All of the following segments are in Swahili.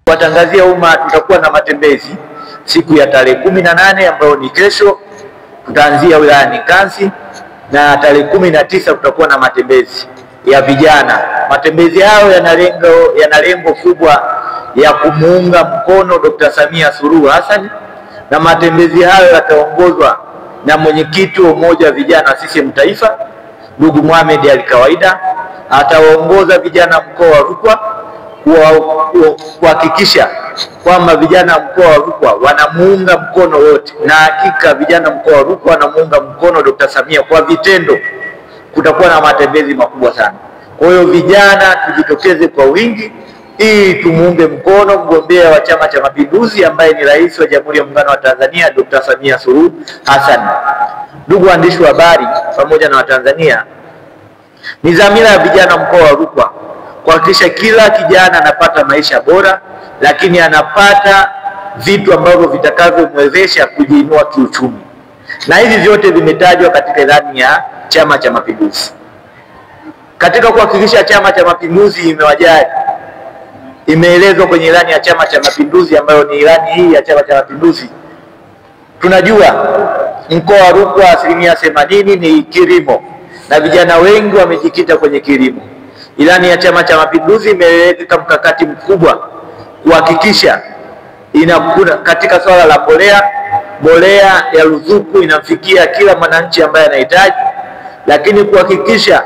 Watangazia umma tutakuwa na matembezi siku ya tarehe 18 ambayo ni kesho, tutaanzia wilayani Nkasi, na tarehe 19 tutakuwa na matembezi ya vijana. Matembezi hayo yana lengo kubwa ya kumuunga mkono Dr. Samia Suluhu Hassan, na matembezi hayo yataongozwa na mwenyekiti wa umoja wa vijana CCM Taifa, ndugu Mohamed Alkawaida. Atawaongoza vijana mkoa wa Rukwa kuhakikisha kwamba vijana mkoa wa Rukwa wanamuunga mkono wote, na hakika vijana mkoa wa Rukwa wanamuunga mkono Dr. Samia kwa vitendo. Kutakuwa na matembezi makubwa sana. Kwa hiyo vijana tujitokeze kwa wingi ili tumuunge mkono mgombea wa Chama cha Mapinduzi ambaye ni Rais wa Jamhuri ya Muungano wa Tanzania Dr. Samia Suluhu Hassan. Ndugu waandishi wa habari pamoja na Watanzania, ni dhamira ya vijana mkoa wa Rukwa kuhakikisha kila kijana anapata maisha bora, lakini anapata vitu ambavyo vitakavyomwezesha kujiinua kiuchumi. Na hivi vyote vimetajwa katika ilani ya Chama cha Mapinduzi. Katika kuhakikisha Chama cha Mapinduzi imewajali, imeelezwa kwenye ilani ya Chama cha Mapinduzi ambayo ni ilani hii ya Chama cha Mapinduzi. Tunajua mkoa wa Rukwa 80% ni kilimo na vijana wengi wamejikita kwenye kilimo. Ilani ya Chama cha Mapinduzi imeweka mkakati mkubwa kuhakikisha katika swala la mbolea ya ruzuku inamfikia kila mwananchi ambaye anahitaji, lakini kuhakikisha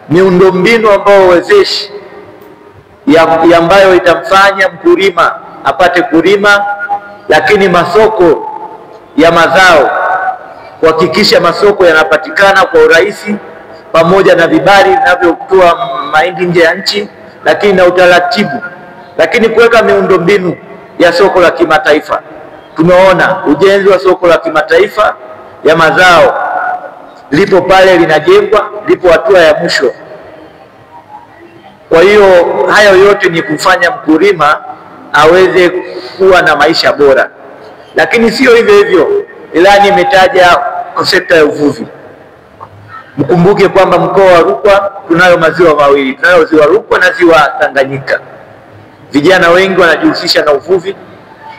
miundombinu ambayo wezeshi ambayo itamfanya mkulima apate kulima, lakini masoko ya mazao, kuhakikisha masoko yanapatikana kwa urahisi, pamoja na vibali vinavyotoa mahindi nje ya nchi, lakini na utaratibu, lakini kuweka miundombinu ya soko la kimataifa. Tumeona ujenzi wa soko la kimataifa ya mazao lipo pale linajengwa, lipo hatua ya mwisho. Kwa hiyo hayo yote ni kufanya mkulima aweze kuwa na maisha bora. Lakini sio hivyo hivyo, ilani imetaja sekta ya uvuvi. Mkumbuke kwamba mkoa wa Rukwa tunayo maziwa mawili, tunayo ziwa Rukwa na ziwa Tanganyika. Vijana wengi wanajihusisha na uvuvi,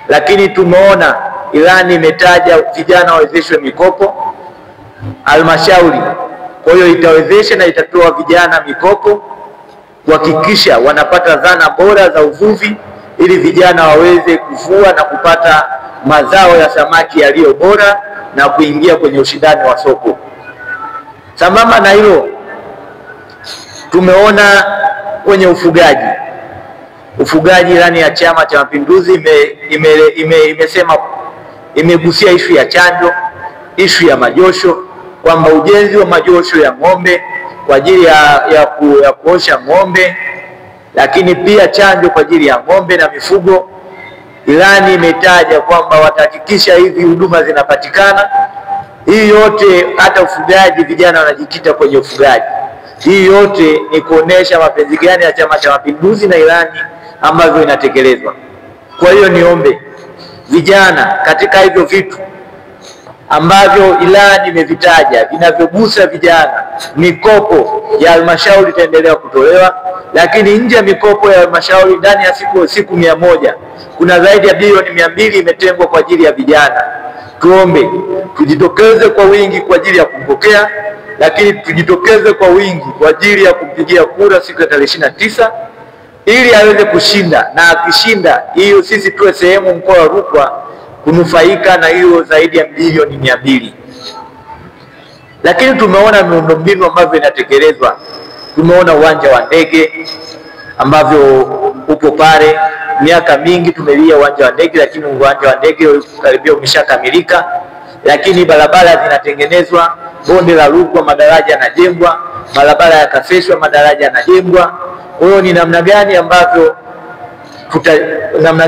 lakini tumeona ilani imetaja vijana wawezeshwe mikopo halmashauri. Kwa hiyo itawezesha na itatoa vijana mikopo kuhakikisha wanapata zana bora za uvuvi ili vijana waweze kuvua na kupata mazao ya samaki yaliyo bora na kuingia kwenye ushindani wa soko. Sambamba na hilo, tumeona kwenye ufugaji ilani ya Chama cha Mapinduzi imesema, imegusia ishu ya chanjo, ishu ya majosho, kwamba ujenzi wa majosho ya ng'ombe kwa ajili ya kuosha ng'ombe, lakini pia chanjo kwa ajili ya ng'ombe na mifugo. Ilani imetaja kwamba watahakikisha hizi huduma zinapatikana. Hii yote, hata ufugaji, vijana wanajikita kwenye ufugaji. Hii yote ni kuonesha mapenzi gani ya Chama cha Mapinduzi na ilani ambavyo inatekelezwa. Kwa hiyo niombe vijana, katika hivyo vitu ambavyo ilani imevitaja vinavyogusa vijana, mikopo ya halmashauri itaendelea kutolewa, lakini nje ya mikopo ya halmashauri ndani ya siku 100 kuna zaidi ya bilioni 200 imetengwa kwa ajili ya vijana. Tuombe tujitokeze kwa wingi kwa ajili ya kumpokea, lakini tujitokeze kwa wingi kwa ajili ya kumpigia kura siku ya tarehe 29 ili aweze kushinda, na akishinda hiyo sisi tuwe sehemu mkoa wa Rukwa kunufaika na hiyo zaidi ya bilioni 200. Lakini tumeona miundombinu ambavyo inatekelezwa. Tumeona uwanja wa ndege ambavyo upo pale, miaka mingi tumelia uwanja wa ndege, lakini uwanja wa ndege karibia umeshakamilika. Lakini barabara zinatengenezwa, bonde la Rukwa madaraja yanajengwa, barabara ya Kaseshwa madaraja yanajengwa. Kwa hiyo ni namna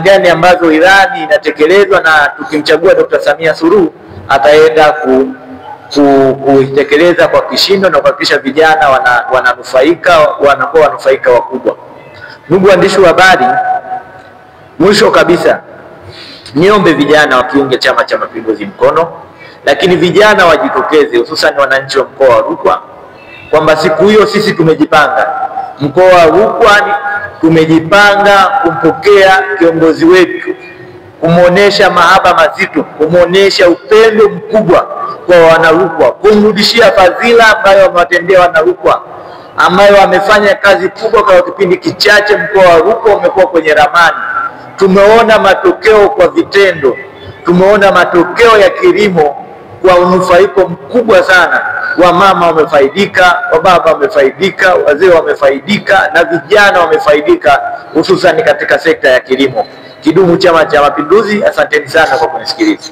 gani ambavyo ilani inatekelezwa, na tukimchagua Dr. Samia Suluhu ataenda kuitekeleza kwa kishindo na kuhakikisha vijana wanakuwa wanufaika wakubwa. Ndugu waandishi wa habari, mwisho kabisa niombe vijana wakiunge Chama cha Mapinduzi mkono, lakini vijana wajitokeze, hususan wananchi wa mkoa wa Rukwa, kwamba siku hiyo sisi tumejipanga. Mkoa wa Rukwa tumejipanga kumpokea kiongozi wetu, kumuonesha mahaba mazito, kumuonesha upendo mkubwa kwa Wanarukwa, kumrudishia fadhila ambayo wamewatendea Wanarukwa, ambayo wamefanya kazi kubwa kwa kipindi kichache. Mkoa wa Rukwa umekuwa kwenye ramani. Tumeona matokeo kwa vitendo, tumeona matokeo ya kilimo kwa unufaiko mkubwa sana. Wamama wamefaidika, wababa wamefaidika, wazee wamefaidika na vijana wamefaidika, hususan katika sekta ya kilimo. Kidumu Chama cha Mapinduzi! Asanteni sana kwa kunisikiliza.